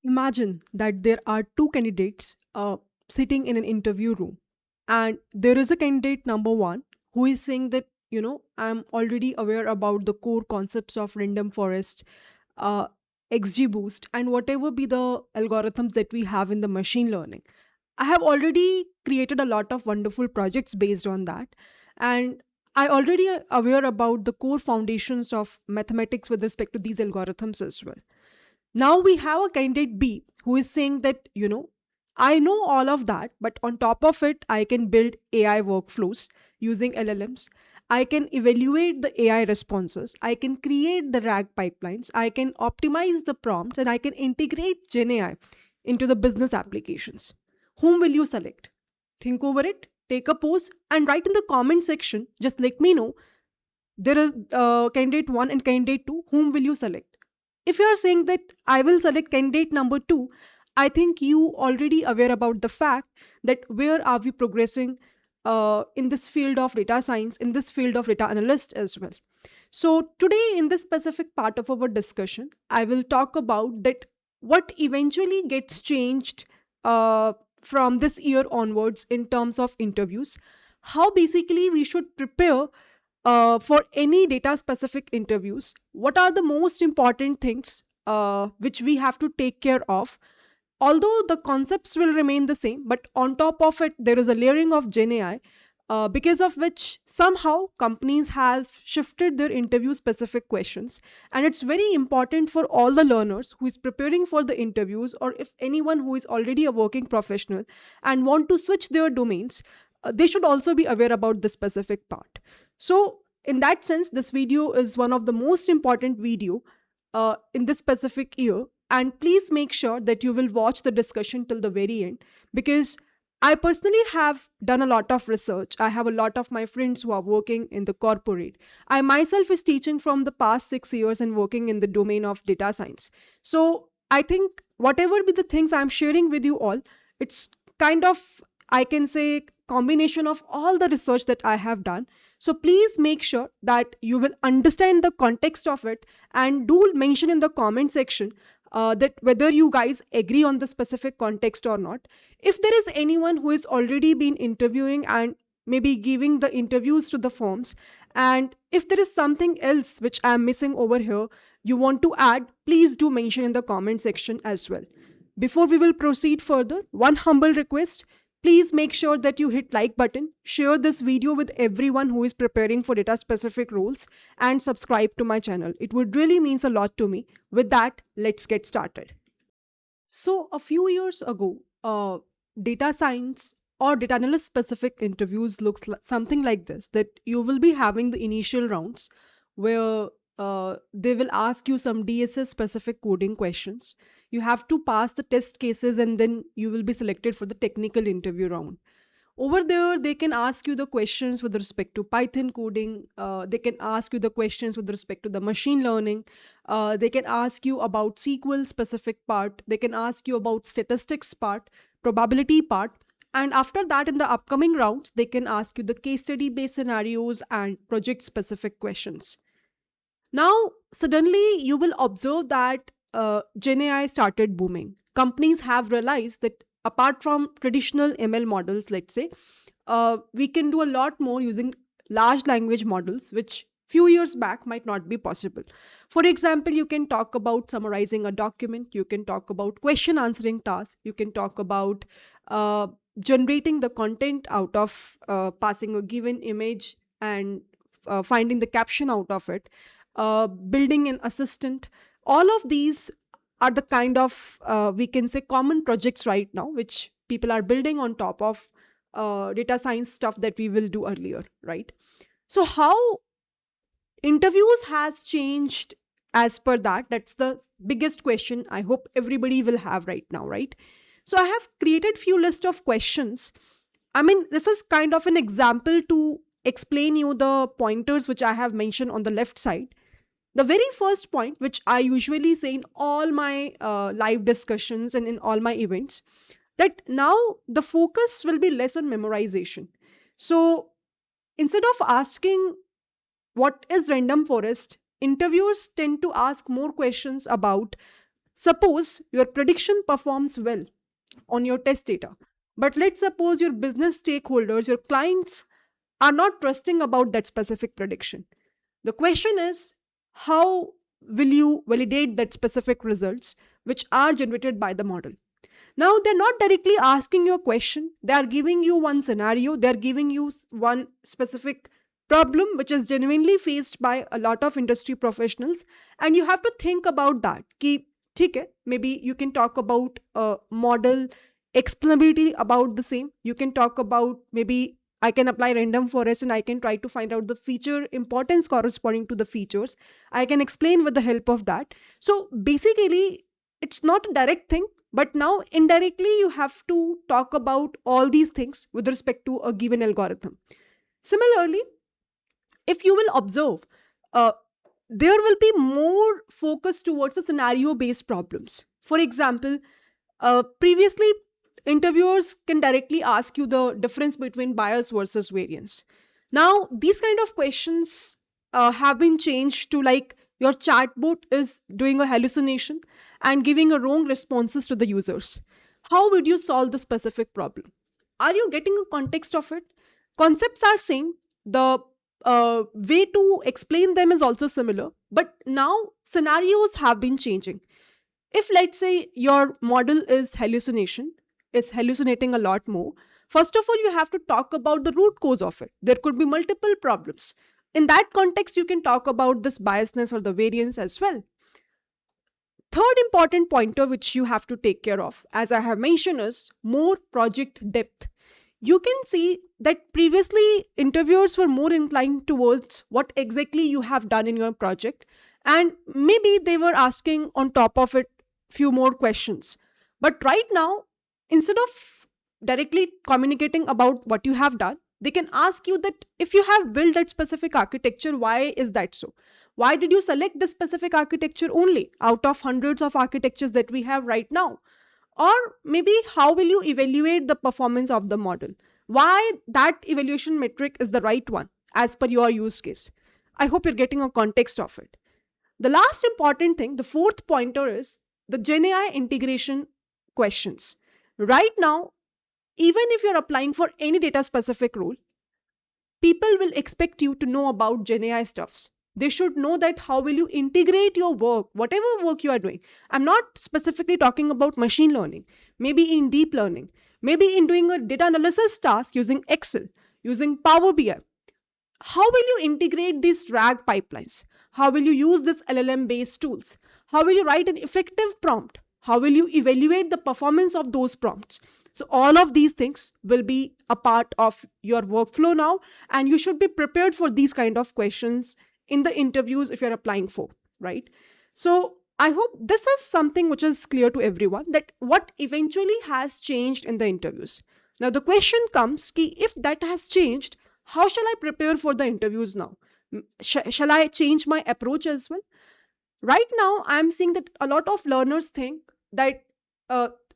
Imagine that there are two candidates sitting in an interview room, and there is a candidate number one who is saying that, I'm already aware about the core concepts of random forest, uh, XGBoost, and whatever be the algorithms that we have in the machine learning. I have already created a lot of wonderful projects based on that. And I already aware about the core foundations of mathematics with respect to these algorithms as well. Now we have a candidate B who is saying that, I know all of that, but on top of it, I can build AI workflows using LLMs. I can evaluate the AI responses. I can create the RAG pipelines. I can optimize the prompts and I can integrate GenAI into the business applications. Whom will you select? Think over it, take a pause, and write in the comment section. Just let me know there is candidate 1 and candidate 2. Whom will you select? If you are saying that I will select candidate number 2, I think you already aware about the fact that where are we progressing in this field of data science, in this field of data analyst as well. So today in this specific part of our discussion, I will talk about that what eventually gets changed from this year onwards in terms of interviews, how basically we should prepare for any data specific interviews, what are the most important things which we have to take care of. Although the concepts will remain the same, but on top of it, there is a layering of Gen AI, because of which somehow companies have shifted their interview specific questions. And it's very important for all the learners who is preparing for the interviews, or if anyone who is already a working professional and want to switch their domains, they should also be aware about this specific part. So in that sense, this video is one of the most important video in this specific year. And please make sure that you will watch the discussion till the very end, because I personally have done a lot of research. I have a lot of my friends who are working in the corporate. I myself is teaching from the past 6 years and working in the domain of data science. So I think whatever be the things I'm sharing with you all, it's kind of, I can say, combination of all the research that I have done. So please make sure that you will understand the context of it, and do mention in the comment section that whether you guys agree on the specific context or not. If there is anyone who has already been interviewing and maybe giving the interviews to the firms, and if there is something else which I am missing over here you want to add, please do mention in the comment section as well. Before we will proceed further, one humble request: please make sure that you hit like button, share this video with everyone who is preparing for data specific roles, and subscribe to my channel. It would really means a lot to me. With that, let's get started. So a few years ago, data science or data analyst specific interviews looks something like this: that you will be having the initial rounds where they will ask you some DSS specific coding questions. You have to pass the test cases and then you will be selected for the technical interview round. Over there, they can ask you the questions with respect to Python coding. They can ask you the questions with respect to the machine learning. They can ask you about SQL specific part. They can ask you about statistics part, probability part. And after that, in the upcoming rounds, they can ask you the case study based scenarios and project specific questions. Now, suddenly, you will observe that GenAI started booming. Companies have realized that apart from traditional ML models, let's say, we can do a lot more using large language models, which few years back might not be possible. For example, you can talk about summarizing a document, you can talk about question answering tasks, you can talk about uh, generating the content out of passing a given image and finding the caption out of it, building an assistant. All of these are the kind of, we can say, common projects right now, which people are building on top of data science stuff that we will do earlier, right? So how interviews has changed as per that, that's the biggest question I hope everybody will have right now, right? So I have created few list of questions. I mean, this is kind of an example to explain you the pointers which I have mentioned on the left side. The very first point, which I usually say in all my live discussions and in all my events, that now the focus will be less on memorization. So instead of asking what is random forest, interviewers tend to ask more questions about Suppose your prediction performs well on your test data, but let's suppose your business stakeholders, your clients, are not trusting about that specific prediction. The question is, how will you validate that specific results which are generated by the model? Now, they're not directly asking you a question. They are giving you one scenario. They're giving you one specific problem which is genuinely faced by a lot of industry professionals. And you have to think about that. Ki, theek hai, maybe you can talk about a model explainability about the same. You can talk about maybe I can apply random forest and I can try to find out the feature importance corresponding to the features. I can explain with the help of that. So basically, it's not a direct thing, but now indirectly you have to talk about all these things with respect to a given algorithm. Similarly, if you will observe, uh, there will be more focus towards the scenario based problems. For example, previously, interviewers can directly ask you the difference between bias versus variance. Now, these kind of questions have been changed to like your chatbot is doing a hallucination and giving a wrong responses to the users. How would you solve the specific problem? Are you getting a context of it? Concepts are same. The way to explain them is also similar, but now scenarios have been changing. If let's say your model is hallucinating a lot more, first of all you have to talk about the root cause of it. There could be multiple problems. In that context you can talk about this biasness or the variance as well. Third important pointer which you have to take care of, as I have mentioned, is more project depth. You can see that previously interviewers were more inclined towards what exactly you have done in your project, and maybe they were asking on top of it few more questions. But right now, instead of directly communicating about what you have done, they can ask you that if you have built that specific architecture, why is that so? Why did you select this specific architecture only out of hundreds of architectures that we have right now? Or maybe how will you evaluate the performance of the model? Why that evaluation metric is the right one as per your use case? I hope you're getting a context of it. The last important thing, the fourth pointer, is the GenAI integration questions. Right now, even if you're applying for any data specific role, people will expect you to know about GenAI stuffs. They should know that how will you integrate your work, whatever work you are doing. I'm not specifically talking about machine learning, maybe in deep learning, maybe in doing a data analysis task using Excel, using Power BI. How will you integrate these RAG pipelines? How will you use this LLM based tools? How will you write an effective prompt? How will you evaluate the performance of those prompts? So, all of these things will be a part of your workflow now, and you should be prepared for these kind of questions in the interviews if you're applying for, right? So, I hope this is something which is clear to everyone that what eventually has changed in the interviews. Now, the question comes ki if that has changed, how shall I prepare for the interviews now? Shall I change my approach as well? Right now, I'm seeing that a lot of learners think that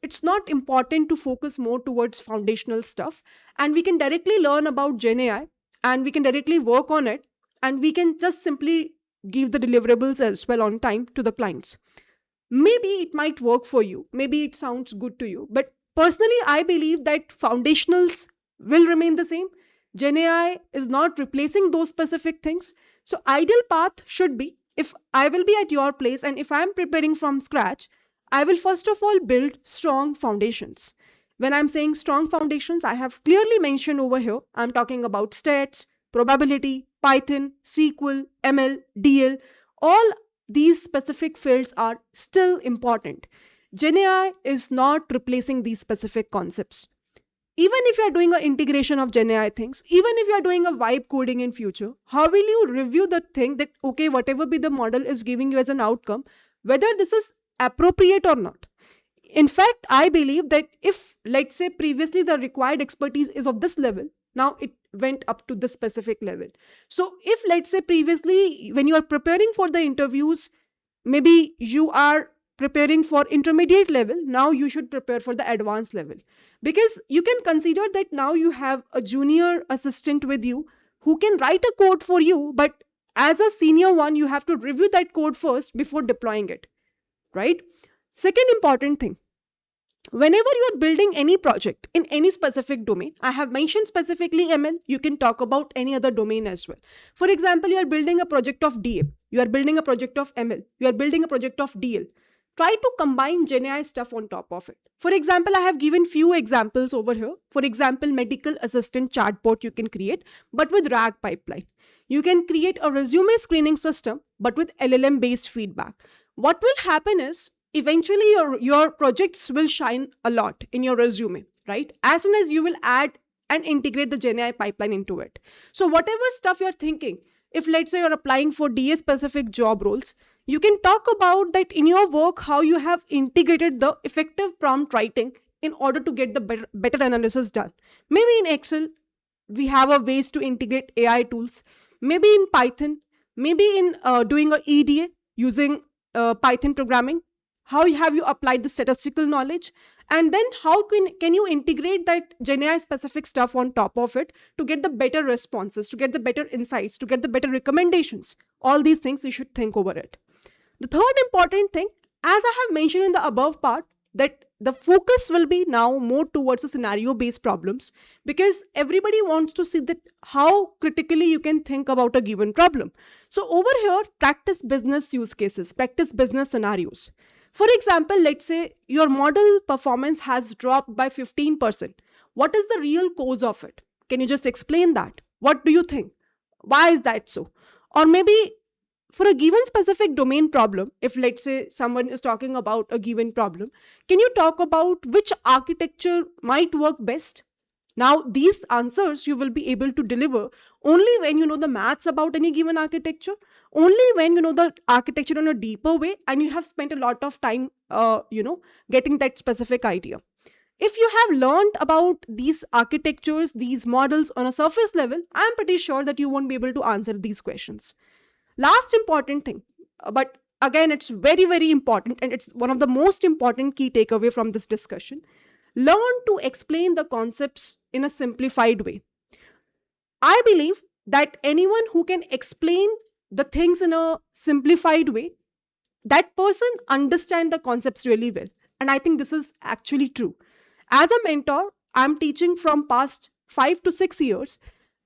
it's not important to focus more towards foundational stuff, and we can directly learn about Gen AI and we can directly work on it, and we can just simply give the deliverables as well on time to the clients. Maybe it might work for you, maybe it sounds good to you, but personally I believe that foundationals will remain the same. Gen AI is not replacing those specific things. So ideal path should be, if I will be at your place and if I am preparing from scratch, I will first of all build strong foundations. When I'm saying strong foundations, I have clearly mentioned over here, I'm talking about stats, probability, Python, SQL, ML, DL. All these specific fields are still important. GenAI is not replacing these specific concepts. Even if you're doing an integration of GenAI things, even if you're doing a vibe coding in future, how will you review the thing that, okay, whatever be the model is giving you as an outcome, whether this is appropriate or not? In fact, I believe that if, let's say, previously the required expertise is of this level, now it went up to this specific level. So if, let's say, previously when you are preparing for the interviews, maybe you are preparing for intermediate level, now you should prepare for the advanced level, because you can consider that now you have a junior assistant with you who can write a code for you, but as a senior one you have to review that code first before deploying it, right? Second important thing, whenever you are building any project in any specific domain, I have mentioned specifically ML, you can talk about any other domain as well. For example, you are building a project of DA, you are building a project of ML, you are building a project of DL. Try to combine GenAI stuff on top of it. For example, I have given few examples over here. For example, medical assistant chatbot you can create, but with RAG pipeline. You can create a resume screening system, but with LLM based feedback. What will happen is eventually your projects will shine a lot in your resume, right? As soon as you will add and integrate the GenAI pipeline into it. So whatever stuff you're thinking, if let's say you're applying for DA specific job roles, you can talk about that in your work, how you have integrated the effective prompt writing in order to get the better analysis done. Maybe in Excel, we have a ways to integrate AI tools. Maybe in Python, maybe in doing a EDA using Python programming. How have you applied the statistical knowledge? And then how can you integrate that GenAI specific stuff on top of it to get the better responses, to get the better insights, to get the better recommendations? All these things you should think over it. The third important thing, as I have mentioned in the above part, that the focus will be now more towards the scenario based problems, because everybody wants to see that how critically you can think about a given problem. So over here, practice business use cases, practice business scenarios. For example, let's say your model performance has dropped by 15%. What is the real cause of it? Can you just explain that? What do you think? Why is that so? Or maybe for a given specific domain problem, if let's say someone is talking about a given problem, can you talk about which architecture might work best? Now, these answers you will be able to deliver only when you know the maths about any given architecture, only when you know the architecture in a deeper way, and you have spent a lot of time, getting that specific idea. If you have learned about these architectures, these models on a surface level, I'm pretty sure that you won't be able to answer these questions. Last important thing, but again, it's very, very important, and it's one of the most important key takeaway from this discussion. Learn to explain the concepts in a simplified way. I believe that anyone who can explain the things in a simplified way, that person understands the concepts really well. And I think this is actually true. As a mentor, I'm teaching from past 5 to 6 years,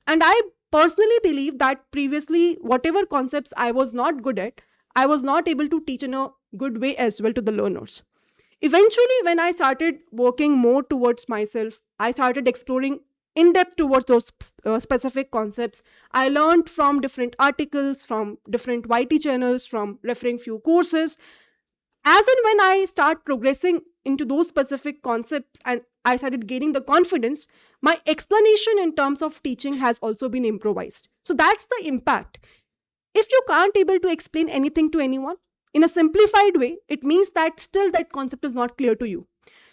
and I personally believe that previously, whatever concepts I was not good at, I was not able to teach in a good way as well to the learners. Eventually, when I started working more towards myself, I started exploring in depth towards those specific concepts. I learned from different articles, from different YT channels, from referring few courses. As and when I start progressing into those specific concepts and I started gaining the confidence, my explanation in terms of teaching has also been improvised. So that's the impact. If you can't able to explain anything to anyone in a simplified way, it means that still that concept is not clear to you.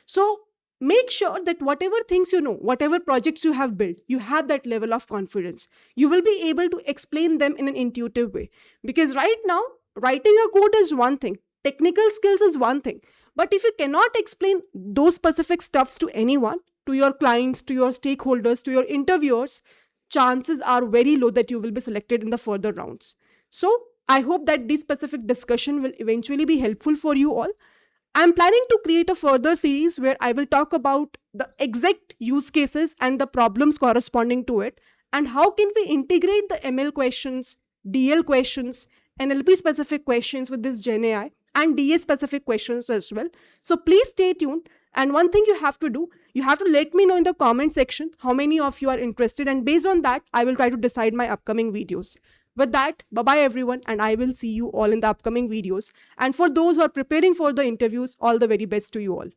So make sure that whatever things you know, whatever projects you have built, you have that level of confidence. You will be able to explain them in an intuitive way. Because right now, writing a code is one thing, technical skills is one thing. But if you cannot explain those specific stuffs to anyone, to your clients, to your stakeholders, to your interviewers, chances are very low that you will be selected in the further rounds. So I hope that this specific discussion will eventually be helpful for you all. I'm planning to create a further series where I will talk about the exact use cases and the problems corresponding to it, and how can we integrate the ML questions, DL questions, NLP specific questions with this GenAI, and DA specific questions as well. So please stay tuned. And one thing you have to do, you have to let me know in the comment section how many of you are interested, and based on that, I will try to decide my upcoming videos. With that, bye-bye everyone, and I will see you all in the upcoming videos. And for those who are preparing for the interviews, all the very best to you all.